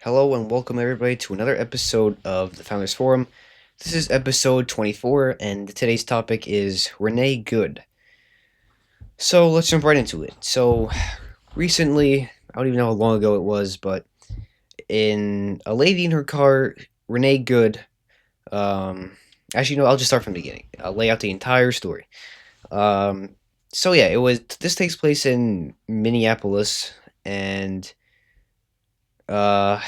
Hello and welcome everybody to another episode of the Founders Forum. This is episode 24, and today's topic is Renee Good. So let's jump right into it. So recently, I don't even know how long ago it was, but in a lady in her car, Renee Good. Um, actually, no, I'll just start from the beginning. I'll lay out the entire story. Um, so yeah, it was. This takes place in Minneapolis, and uh,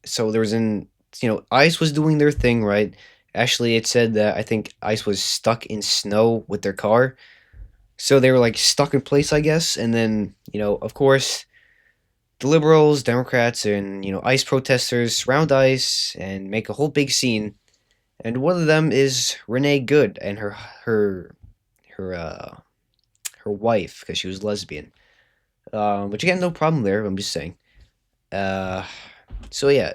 so there was ICE was doing their thing, right? Actually, it said that I think ICE was stuck in snow with their car. So they were like stuck in place, I guess. And then, of course, the liberals, Democrats, and, ICE protesters surround ICE and make a whole big scene. And one of them is Renee Good and her her wife, because she was lesbian. Which again, no problem there. I'm just saying. Uh, so yeah,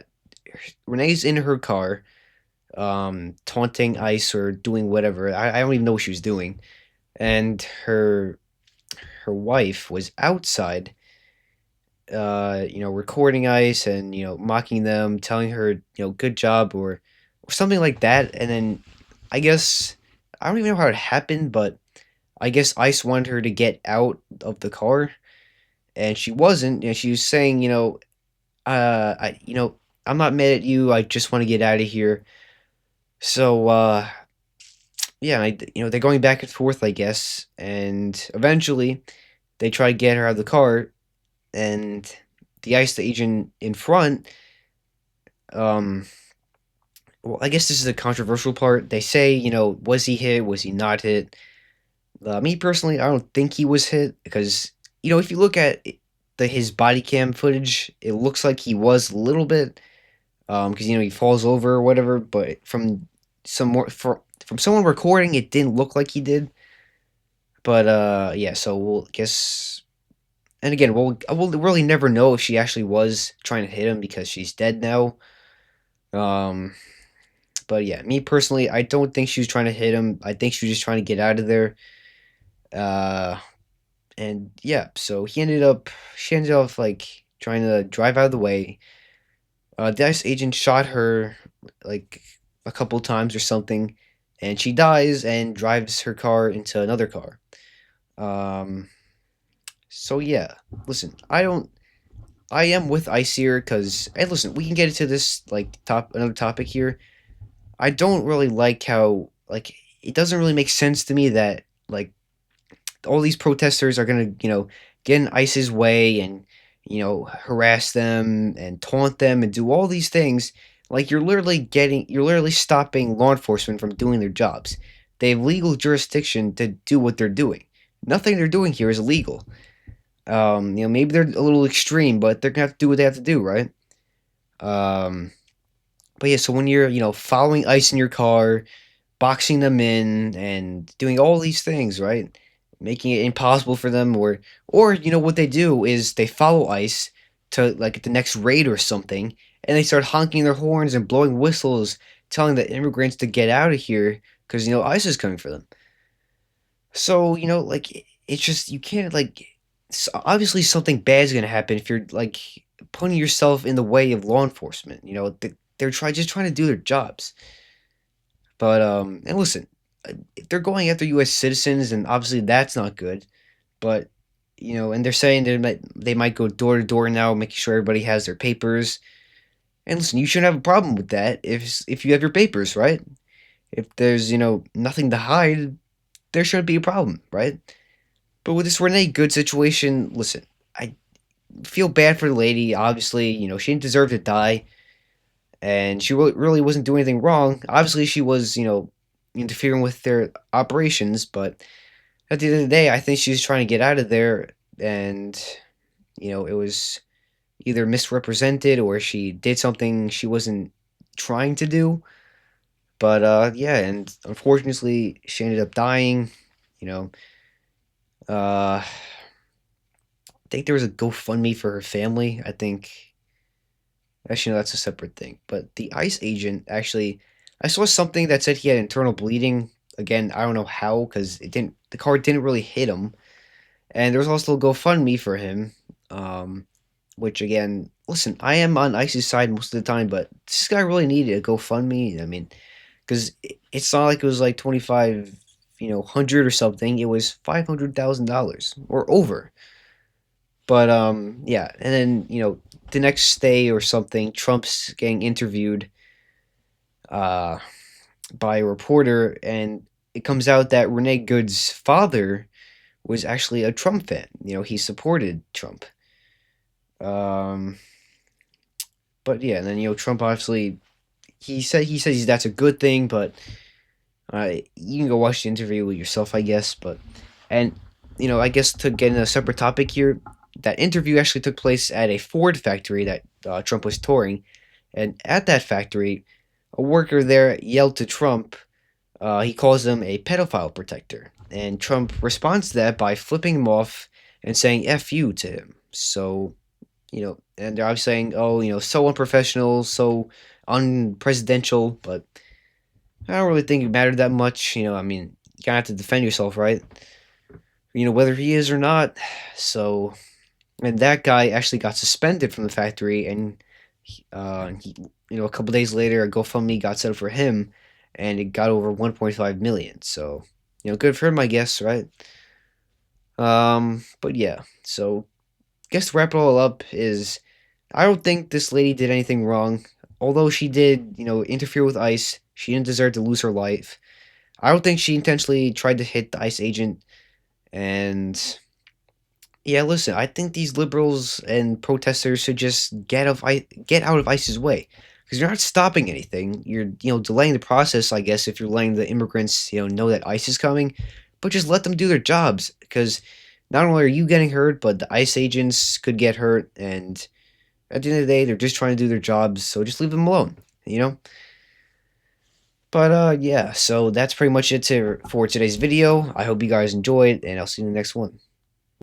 Renee's in her car, taunting ICE or doing whatever. I don't even know what she was doing. And her wife was outside, recording ICE and, mocking them, telling her, good job or something like that. And then I guess I don't even know how it happened, but I guess ICE wanted her to get out of the car and she wasn't, and she was saying, I'm not mad at you. I just want to get out of here. So yeah, they're going back and forth, I guess, and eventually they try to get her out of the car, and the ICE agent in front, um, well, I guess this is a controversial part. They say, was he hit? Was he not hit? Me personally, I don't think he was hit because, if you look at his body cam footage, it looks like he was a little bit, because he falls over or whatever. But from someone recording, it didn't look like he did. But yeah, so we'll guess. And again, we'll really never know if she actually was trying to hit him because she's dead now. Um, but yeah, me personally, I don't think she was trying to hit him. I think she was just trying to get out of there. Uh, and yeah, so she ended up like trying to drive out of the way. The ICE agent shot her like a couple times or something, and she dies and drives her car into another car. Um, so yeah, listen, I am with ICE here because, hey, listen, we can get into this like another topic here. I don't really like how like it doesn't really make sense to me that like all these protesters are gonna get in ICE's way and harass them and taunt them and do all these things. Like you're literally stopping law enforcement from doing their jobs. They have legal jurisdiction to do what they're doing. Nothing they're doing here is illegal. Maybe they're a little extreme, but they're gonna have to do what they have to do, right? Um, but yeah, so when you're, following ICE in your car, boxing them in, and doing all these things, right? Making it impossible for them, or what they do is they follow ICE to like the next raid or something, and they start honking their horns and blowing whistles, telling the immigrants to get out of here because ICE is coming for them. So it's just you can't like. Obviously, something bad is gonna happen if you're like putting yourself in the way of law enforcement. They're just trying to do their jobs. But and listen, if they're going after U.S. citizens, and obviously that's not good. But and they're saying they might go door to door now, making sure everybody has their papers. And listen, you shouldn't have a problem with that if you have your papers, right? If there's nothing to hide, there shouldn't be a problem, right? But with this Renee Good situation, listen, I feel bad for the lady. Obviously, she didn't deserve to die, and she really wasn't doing anything wrong. Obviously, she was, interfering with their operations, but at the end of the day, I think she was trying to get out of there, and it was either misrepresented or she did something she wasn't trying to do. But yeah, and unfortunately, she ended up dying. You know, I think there was a GoFundMe for her family. I think actually no, that's a separate thing. But the ICE agent actually, I saw something that said he had internal bleeding. Again, I don't know how because the car didn't really hit him, and there was also a GoFundMe for him, which again listen, I am on ICE's side most of the time, but this guy really needed a GoFundMe. I mean, because it's not like it was like 25, 100 or something. It was $500,000 or over. But yeah, and then the next day or something, Trump's getting interviewed uh by a reporter, and it comes out that Renee Good's father was actually a Trump fan. He supported Trump. Um, but yeah, and then Trump obviously he says that's a good thing, but you can go watch the interview with yourself, I guess. But and I guess to get in a separate topic here, that interview actually took place at a Ford factory that Trump was touring, and at that factory, a worker there yelled to Trump. He calls him a pedophile protector, and Trump responds to that by flipping him off and saying "f you" to him. So and they're obviously saying, "Oh, so unprofessional, so unpresidential," but I don't really think it mattered that much. I mean, you kind of have to defend yourself, right? Whether he is or not. So, and that guy actually got suspended from the factory, and a couple days later, a GoFundMe got set up for him, and it got over 1.5 million. So, good for him, I guess, right? But yeah. So, guess to wrap it all up is, I don't think this lady did anything wrong. Although she did, interfere with ICE, she didn't deserve to lose her life. I don't think she intentionally tried to hit the ICE agent. And yeah, listen, I think these liberals and protesters should just get out of ICE's way, because you're not stopping anything. You're delaying the process, I guess, if you're letting the immigrants know that ICE is coming, but just let them do their jobs, because not only are you getting hurt, but the ICE agents could get hurt, and at the end of the day, they're just trying to do their jobs, so just leave them alone, you know? But yeah, so that's pretty much it for today's video. I hope you guys enjoyed, and I'll see you in the next one.